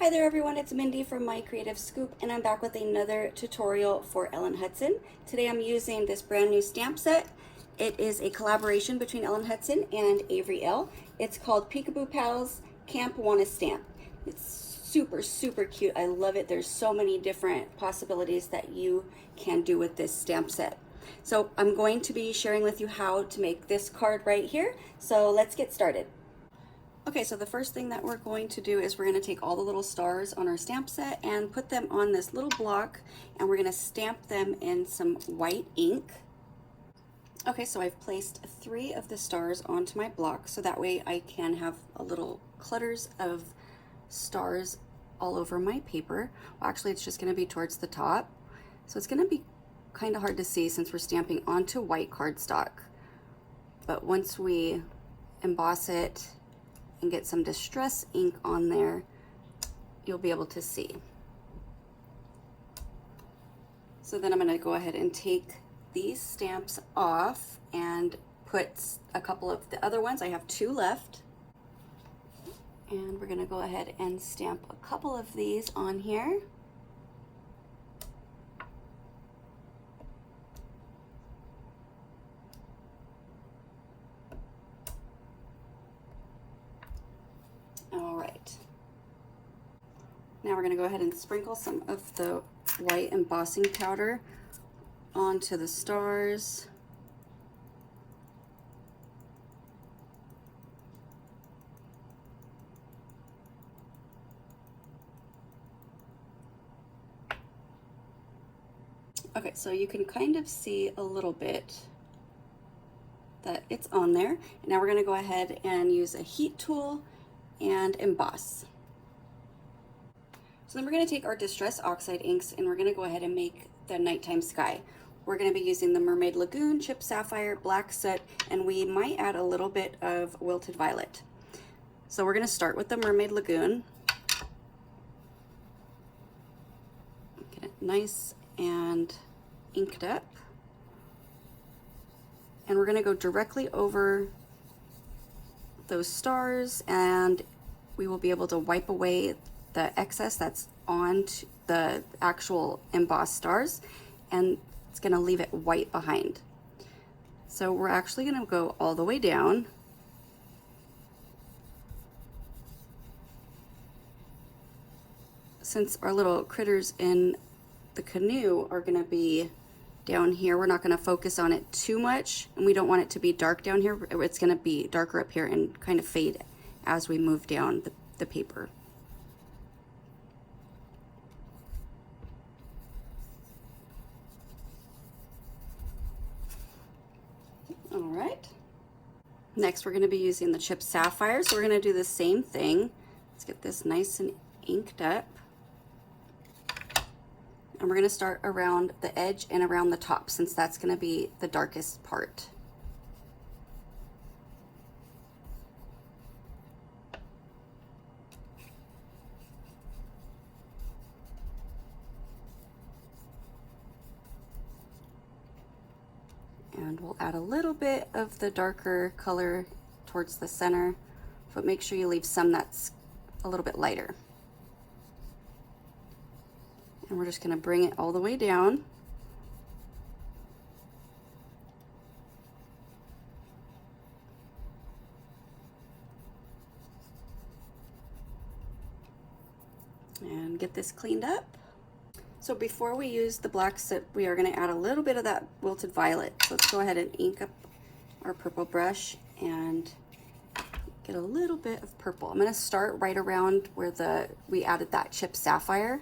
Hi there everyone, it's Mindy from My Creative Scoop and I'm back with another tutorial for Elle Hudson. Today I'm using this brand new stamp set. It is a collaboration between Elle Hudson and Avery Elle. It's called Peekaboo Pals Camp Wanna Stamp. It's super cute. I love it. There's so many different possibilities that you can do with this stamp set. So I'm going to be sharing with you how to make this card right here. So let's get started. Okay, so the first thing that we're going to do is we're going to take all the little stars on our stamp set and put them on this little block, and we're going to stamp them in some white ink. Okay, so I've placed 3 of the stars onto my block so that way I can have a little clutters of stars all over my paper. Well, actually it's just going to be towards the top, so it's going to be kind of hard to see since we're stamping onto white cardstock, but once we emboss it and get some distress ink on there, you'll be able to see. So then I'm going to go ahead and take these stamps off and put a couple of the other ones. I have 2 left. And we're going to go ahead and stamp a couple of these on here. All right. Now we're going to go ahead and sprinkle some of the white embossing powder onto the stars. Okay, so you can kind of see a little bit that it's on there. Now we're going to go ahead and use a heat tool and emboss. So then we're going to take our Distress Oxide inks and we're going to go ahead and make the nighttime sky. We're going to be using the Mermaid Lagoon, Chip Sapphire, Black Soot, and we might add a little bit of Wilted Violet. So we're going to start with the Mermaid Lagoon. Get it nice and inked up. And we're going to go directly over those stars, and we will be able to wipe away the excess that's on the actual embossed stars, and it's going to leave it white behind. So we're actually going to go all the way down. Since our little critters in the canoe are going to be down here, we're not going to focus on it too much, and we don't want it to be dark down here. It's going to be darker up here and kind of fade as we move down the paper. All right. Next, we're going to be using the Chip Sapphire, so we're going to do the same thing. Let's get this nice and inked up. And we're going to start around the edge and around the top, since that's going to be the darkest part. And we'll add a little bit of the darker color towards the center, but make sure you leave some that's a little bit lighter. And we're just going to bring it all the way down. And get this cleaned up. So before we use the black soot, we are going to add a little bit of that Wilted Violet. So let's go ahead and ink up our purple brush and get a little bit of purple. I'm going to start right around where we added that Chip Sapphire,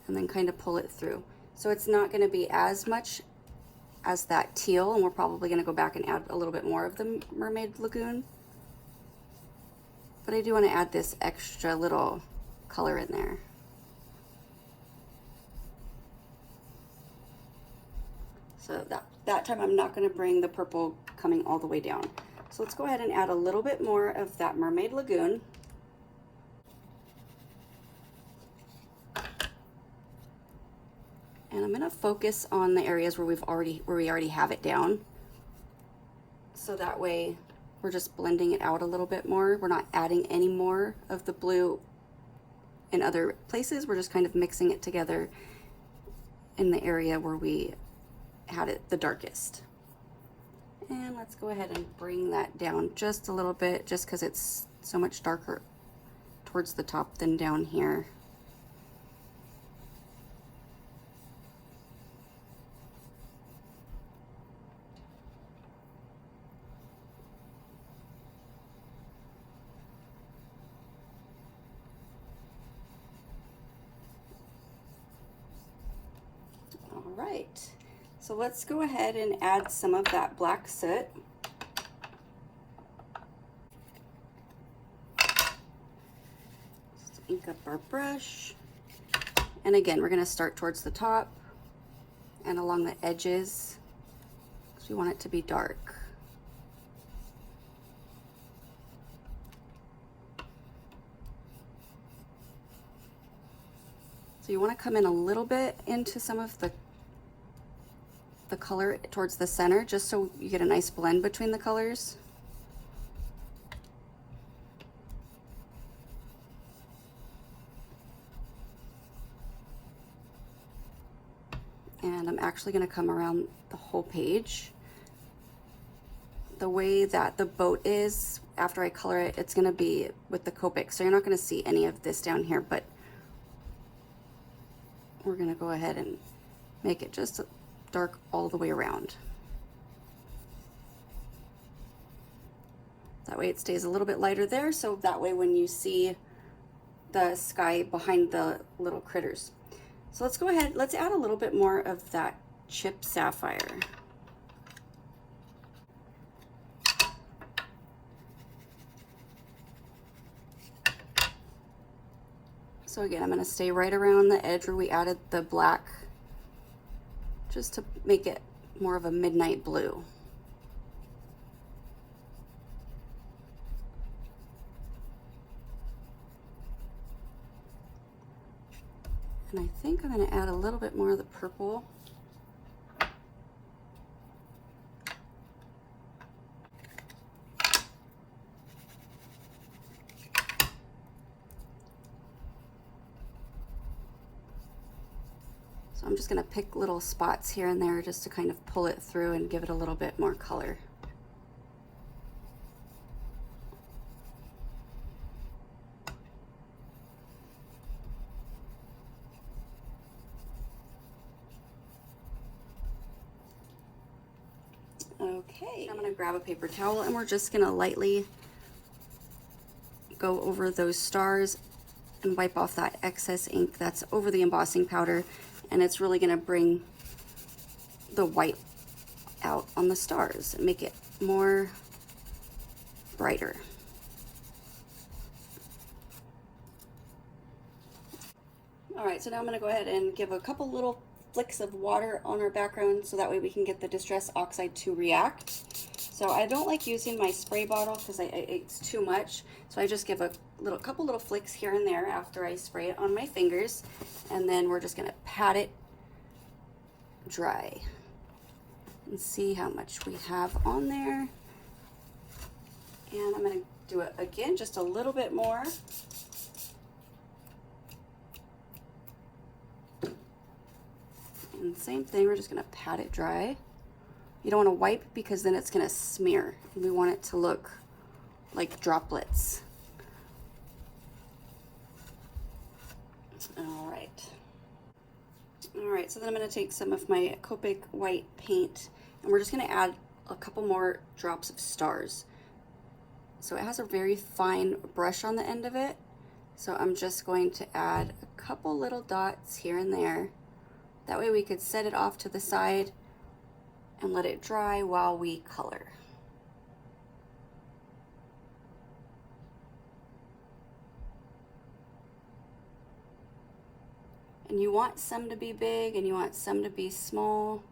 and then kind of pull it through. So it's not going to be as much as that teal, and we're probably going to go back and add a little bit more of the Mermaid Lagoon. But I do want to add this extra little color in there. So that time I'm not going to bring the purple coming all the way down. So let's go ahead and add a little bit more of that Mermaid Lagoon. And I'm going to focus on the areas where we already have it down. So that way we're just blending it out a little bit more. We're not adding any more of the blue in other places. We're just kind of mixing it together in the area where we had it the darkest. And let's go ahead and bring that down just a little bit, just because it's so much darker towards the top than down here. All right, so let's go ahead and add some of that black soot. Just ink up our brush. And again, we're going to start towards the top and along the edges because we want it to be dark. So you want to come in a little bit into some of the color towards the center, just so you get a nice blend between the colors. And I'm actually going to come around the whole page. The way that the boat is, after I color it, it's going to be with the Copic, so you're not going to see any of this down here, but we're going to go ahead and make it just dark all the way around. That way it stays a little bit lighter there, so that way when you see the sky behind the little critters. So let's go ahead, let's add a little bit more of that chip sapphire. So again, I'm going to stay right around the edge where we added the black, just to make it more of a midnight blue. And I think I'm going to add a little bit more of the purple. So I'm just going to pick little spots here and there just to kind of pull it through and give it a little bit more color. Okay, I'm going to grab a paper towel and we're just going to lightly go over those stars and wipe off that excess ink that's over the embossing powder, and it's really going to bring the white out on the stars and make it more brighter. All right, so now I'm going to go ahead and give a couple little flicks of water on our background so that way we can get the Distress Oxide to react. So I don't like using my spray bottle because it's too much, so I just give a couple little flicks here and there after I spray it on my fingers, and then we're just going to pat it dry and see how much we have on there. And I'm going to do it again just a little bit more. And same thing, we're just going to pat it dry. You don't want to wipe because then it's going to smear. We want it to look like droplets. All right, so then I'm going to take some of my Copic white paint and we're just going to add a couple more drops of stars. So it has a very fine brush on the end of it, so I'm just going to add a couple little dots here and there. That way we could set it off to the side and let it dry while we color. And you want some to be big and you want some to be small.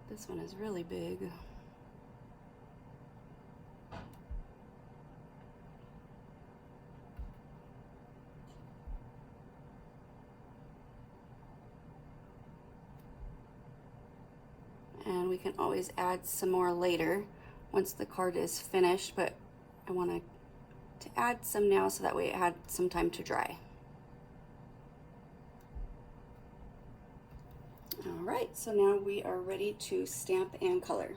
This one is really big. And we can always add some more later once the card is finished, but I want to add some now so that way it had some time to dry. All right, so now we are ready to stamp and color.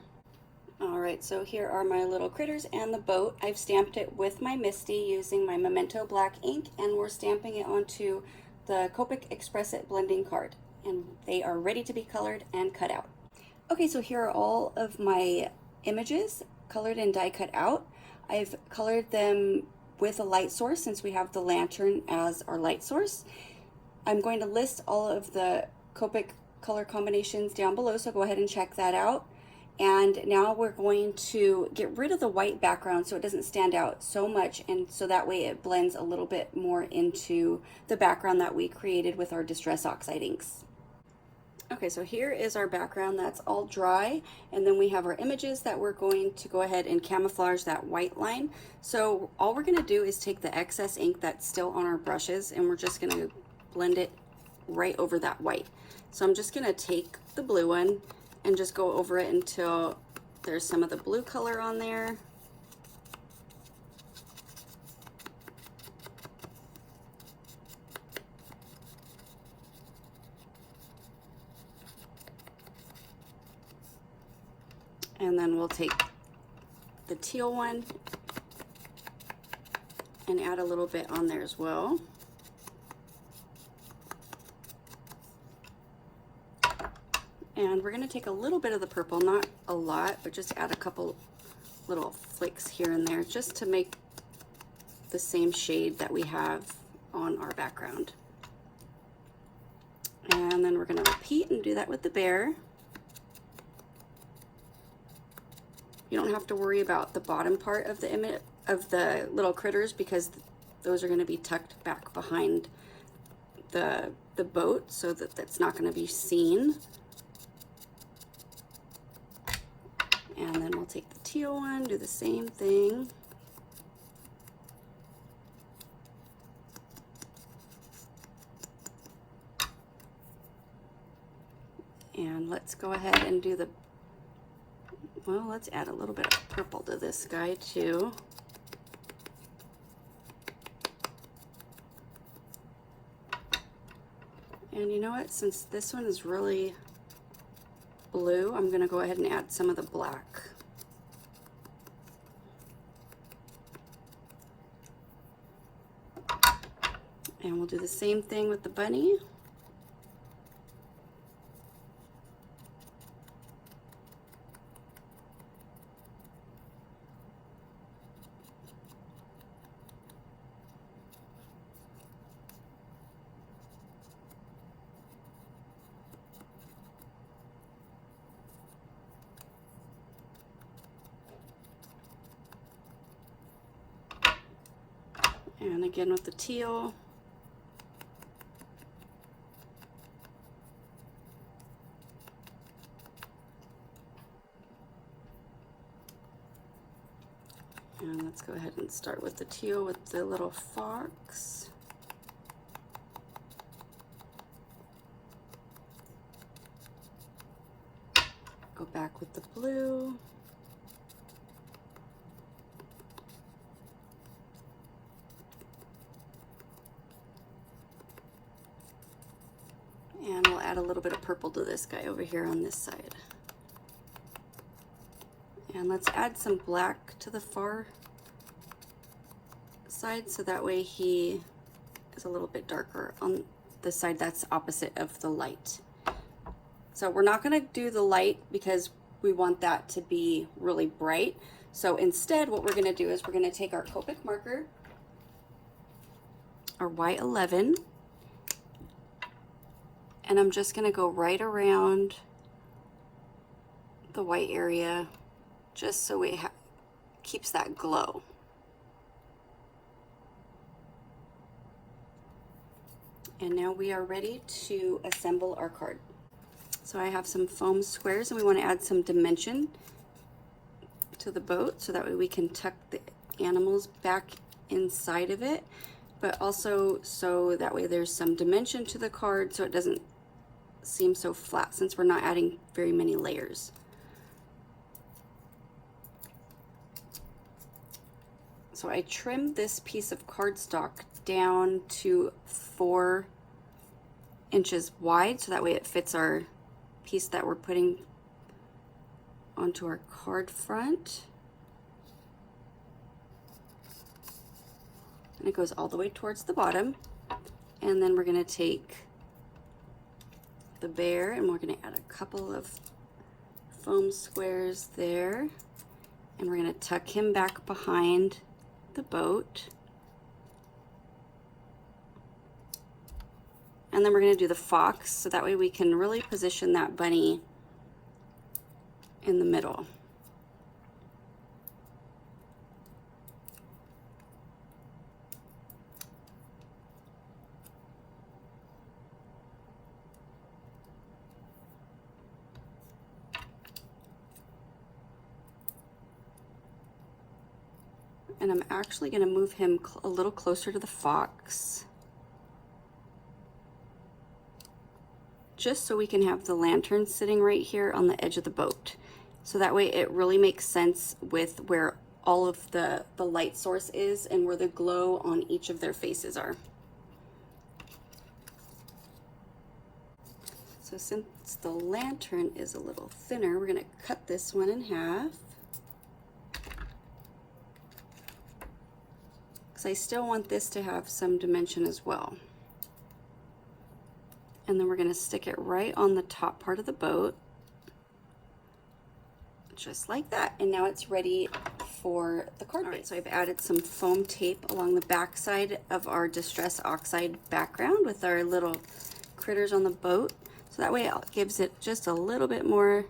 All right, so here are my little critters and the boat. I've stamped it with my Misty using my Memento black ink, and we're stamping it onto the Copic Express It blending card, and they are ready to be colored and cut out. Okay, so here are all of my images colored and die cut out. I've colored them with a light source since we have the lantern as our light source. I'm going to list all of the Copic color combinations down below, so go ahead and check that out. And now we're going to get rid of the white background so it doesn't stand out so much, and so that way it blends a little bit more into the background that we created with our Distress Oxide inks. Okay, so here is our background that's all dry, and then we have our images that we're going to go ahead and camouflage that white line. So all we're gonna do is take the excess ink that's still on our brushes, and we're just gonna blend it right over that white. So I'm just gonna take the blue one and just go over it until there's some of the blue color on there. And then we'll take the teal one and add a little bit on there as well. And we're going to take a little bit of the purple, not a lot, but just add a couple little flicks here and there just to make the same shade that we have on our background. And then we're going to repeat and do that with the bear. You don't have to worry about the bottom part of the image of the little critters because those are going to be tucked back behind the boat so that that's not going to be seen. And then we'll take the teal one, do the same thing. And let's go ahead and do the, well, let's add a little bit of purple to this guy too. And you know what, since this one is really blue, I'm going to go ahead and add some of the black. And we'll do the same thing with the bunny. And again with the teal. And let's go ahead and start with the teal with the little fox. Go back with the blue. And we'll add a little bit of purple to this guy over here on this side. And let's add some black to the far side so that way he is a little bit darker on the side that's opposite of the light. So we're not going to do the light because we want that to be really bright. So instead what we're going to do is we're going to take our Copic marker, our Y11, and I'm just going to go right around the white area just so it keeps that glow. And now we are ready to assemble our card. So I have some foam squares and we want to add some dimension to the boat so that way we can tuck the animals back inside of it, but also so that way there's some dimension to the card so it doesn't seem so flat since we're not adding very many layers. So I trimmed this piece of cardstock down to 4 inches wide, so that way it fits our piece that we're putting onto our card front. And it goes all the way towards the bottom. And then we're gonna take the bear and we're gonna add a couple of foam squares there. And we're gonna tuck him back behind the boat. And then we're gonna do the fox, so that way we can really position that bunny in the middle. And I'm actually gonna move him a little closer to the fox, just so we can have the lantern sitting right here on the edge of the boat. So that way it really makes sense with where all of the light source is and where the glow on each of their faces are. So since the lantern is a little thinner, we're gonna cut this one in half. Because I still want this to have some dimension as well. And then we're gonna stick it right on the top part of the boat, just like that. And now it's ready for the card base. All right, so I've added some foam tape along the back side of our Distress Oxide background with our little critters on the boat. So that way it gives it just a little bit more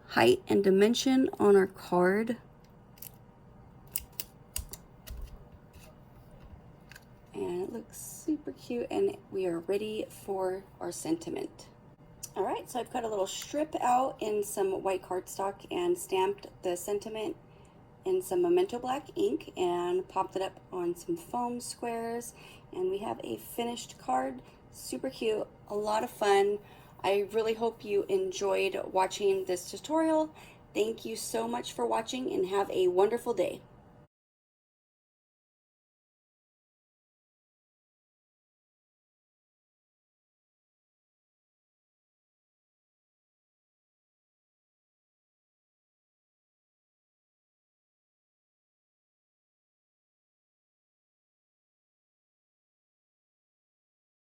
height and dimension on our card. And it looks super cute, and we are ready for our sentiment. All right, so I've cut a little strip out in some white cardstock and stamped the sentiment in some Memento Black ink and popped it up on some foam squares, and we have a finished card. Super cute, a lot of fun. I really hope you enjoyed watching this tutorial. Thank you so much for watching and have a wonderful day.